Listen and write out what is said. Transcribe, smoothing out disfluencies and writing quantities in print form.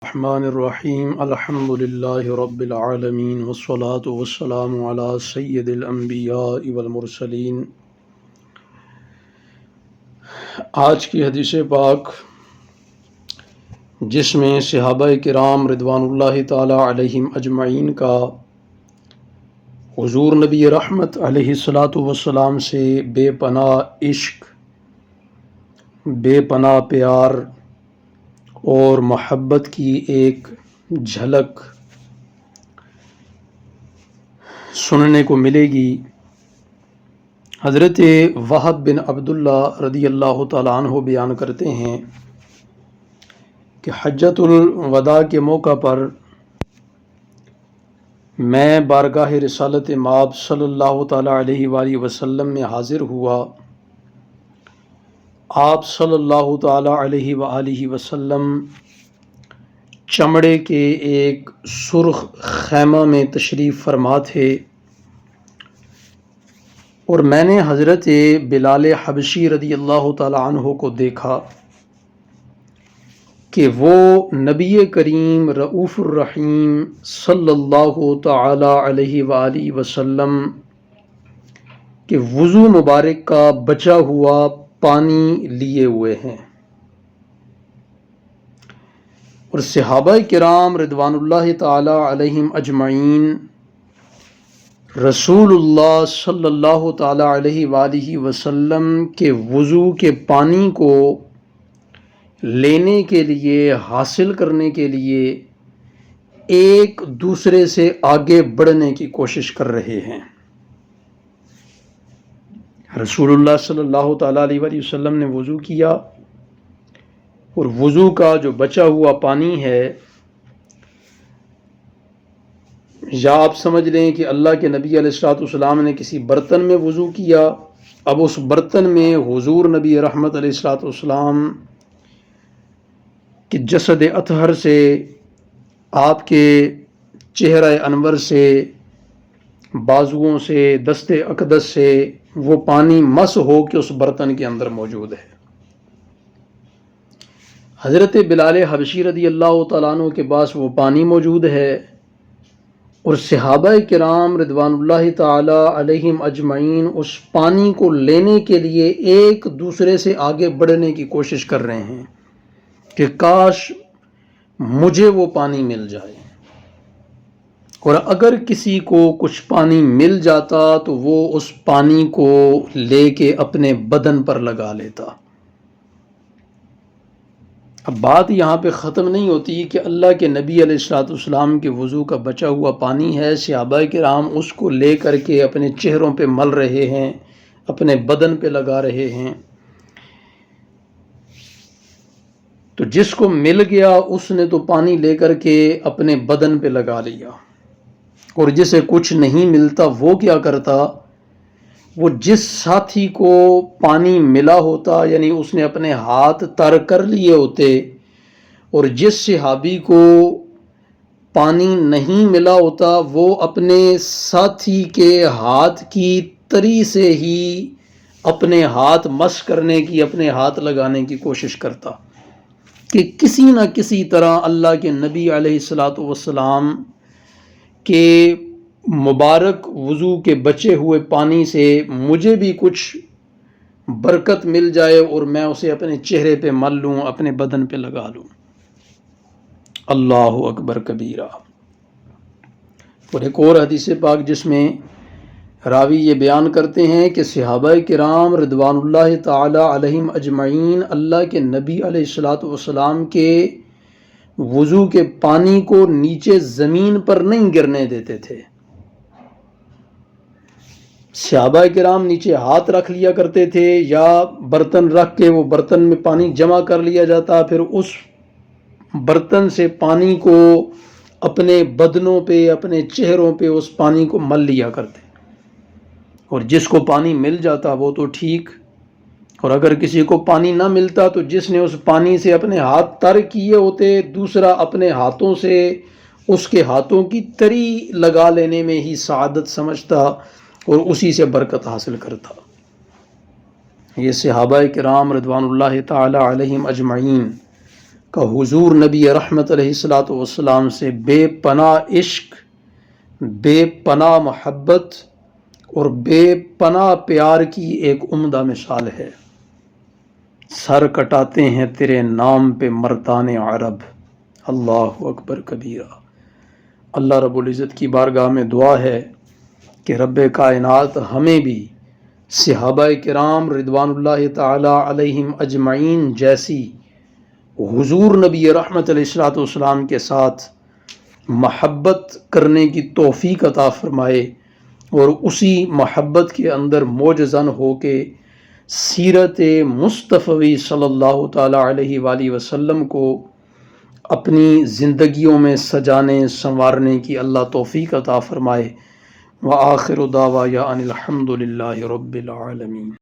الرحمن الرحیم الحمد للہ رب العالمین والصلاة والسلام علی سید الانبیاء والمرسلین۔ آج کی حدیث پاک جس میں صحابہ کرام رضوان اللہ تعالی علیہم اجمعین کا حضور نبی رحمت علیہ الصلاۃ والسلام سے بے پناہ عشق، بے پناہ پیار اور محبت کی ایک جھلک سننے کو ملے گی۔ حضرت وہب بن عبداللہ رضی اللہ تعالیٰ عنہ بیان کرتے ہیں کہ حجۃ الوداع کے موقع پر میں بارگاہ رسالت مآب صلی اللہ تعالیٰ علیہ وآلہ وسلم میں حاضر ہوا۔ آپ صلی اللہ تعالیٰ علیہ وآلہ وسلم چمڑے کے ایک سرخ خیمہ میں تشریف فرما تھے، اور میں نے حضرت بلال حبشی رضی اللہ تعالیٰ عنہ کو دیکھا کہ وہ نبی کریم رؤوف الرحیم صلی اللہ تعالیٰ علیہ وآلہ وسلم کہ وضو مبارک کا بچا ہوا پانی لیے ہوئے ہیں، اور صحابہ کرام رضوان اللہ تعالی علیہم اجمعین رسول اللہ صلی اللہ تعالی علیہ وآلہ وسلم کے وضو کے پانی کو لینے کے لیے، حاصل کرنے کے لیے ایک دوسرے سے آگے بڑھنے کی کوشش کر رہے ہیں۔ رسول اللہ صلی اللہ تعالیٰ علیہ وآلہ وسلم نے وضو کیا، اور وضو کا جو بچا ہوا پانی ہے، یا آپ سمجھ لیں کہ اللہ کے نبی علیہ الصلوۃ والسلام نے کسی برتن میں وضو کیا، اب اس برتن میں حضور نبی رحمت علیہ الصلوۃ والسلام کہ جسد اطہر سے، آپ کے چہرہ انور سے، بازوؤں سے، دست اقدس سے وہ پانی مس ہو کے اس برتن کے اندر موجود ہے۔ حضرت بلال حبشی رضی اللہ تعالیٰ عنہ کے پاس وہ پانی موجود ہے، اور صحابہ کرام رضوان اللہ تعالی علیہم اجمعین اس پانی کو لینے کے لیے ایک دوسرے سے آگے بڑھنے کی کوشش کر رہے ہیں کہ کاش مجھے وہ پانی مل جائے، اور اگر کسی کو کچھ پانی مل جاتا تو وہ اس پانی کو لے کے اپنے بدن پر لگا لیتا۔ اب بات یہاں پہ ختم نہیں ہوتی کہ اللہ کے نبی علیہ الصلوۃ والسلام کے وضو کا بچا ہوا پانی ہے، صحابہ کرام اس کو لے کر کے اپنے چہروں پہ مل رہے ہیں، اپنے بدن پہ لگا رہے ہیں۔ تو جس کو مل گیا اس نے تو پانی لے کر کے اپنے بدن پہ لگا لیا، اور جسے کچھ نہیں ملتا وہ کیا کرتا، وہ جس ساتھی کو پانی ملا ہوتا، یعنی اس نے اپنے ہاتھ تر کر لیے ہوتے، اور جس صحابی کو پانی نہیں ملا ہوتا وہ اپنے ساتھی کے ہاتھ کی تری سے ہی اپنے ہاتھ مس کرنے کی، اپنے ہاتھ لگانے کی کوشش کرتا کہ کسی نہ کسی طرح اللہ کے نبی علیہ الصلوۃ والسلام کہ مبارک وضو کے بچے ہوئے پانی سے مجھے بھی کچھ برکت مل جائے اور میں اسے اپنے چہرے پہ مل لوں، اپنے بدن پہ لگا لوں۔ اللہ اکبر کبیرہ۔ اور ایک اور حدیث پاک جس میں راوی یہ بیان کرتے ہیں کہ صحابہ کرام رضوان اللہ تعالی علیہم اجمعین اللہ کے نبی علیہ الصلوۃ والسلام کے وضو کے پانی کو نیچے زمین پر نہیں گرنے دیتے تھے۔ صحابہ کرام نیچے ہاتھ رکھ لیا کرتے تھے، یا برتن رکھ کے وہ برتن میں پانی جمع کر لیا جاتا، پھر اس برتن سے پانی کو اپنے بدنوں پہ، اپنے چہروں پہ اس پانی کو مل لیا کرتے، اور جس کو پانی مل جاتا وہ تو ٹھیک، اور اگر کسی کو پانی نہ ملتا تو جس نے اس پانی سے اپنے ہاتھ تر کیے ہوتے، دوسرا اپنے ہاتھوں سے اس کے ہاتھوں کی تری لگا لینے میں ہی سعادت سمجھتا اور اسی سے برکت حاصل کرتا۔ یہ صحابہ کرام رضوان اللہ تعالی علیہم اجمعین کا حضور نبی رحمت علیہ الصلوۃ والسلام سے بے پناہ عشق، بے پناہ محبت اور بے پناہ پیار کی ایک عمدہ مثال ہے۔ سر کٹاتے ہیں تیرے نام پہ مردان عرب، اللہ اکبر کبیرہ۔ اللہ رب العزت کی بارگاہ میں دعا ہے کہ رب کائنات ہمیں بھی صحابہ کرام رضوان اللہ تعالی علیہم اجمعین جیسی حضور نبی رحمت علیہ الصلوۃ والسلام کے ساتھ محبت کرنے کی توفیق عطا فرمائے، اور اسی محبت کے اندر موجزن ہو کے سیرت مصطفی صلی اللہ تعالی علیہ وآلہ وسلم کو اپنی زندگیوں میں سجانے سنوارنے کی اللہ توفیق عطا فرمائے۔ وآخر دعوانا ان الحمد للہ رب العالمین۔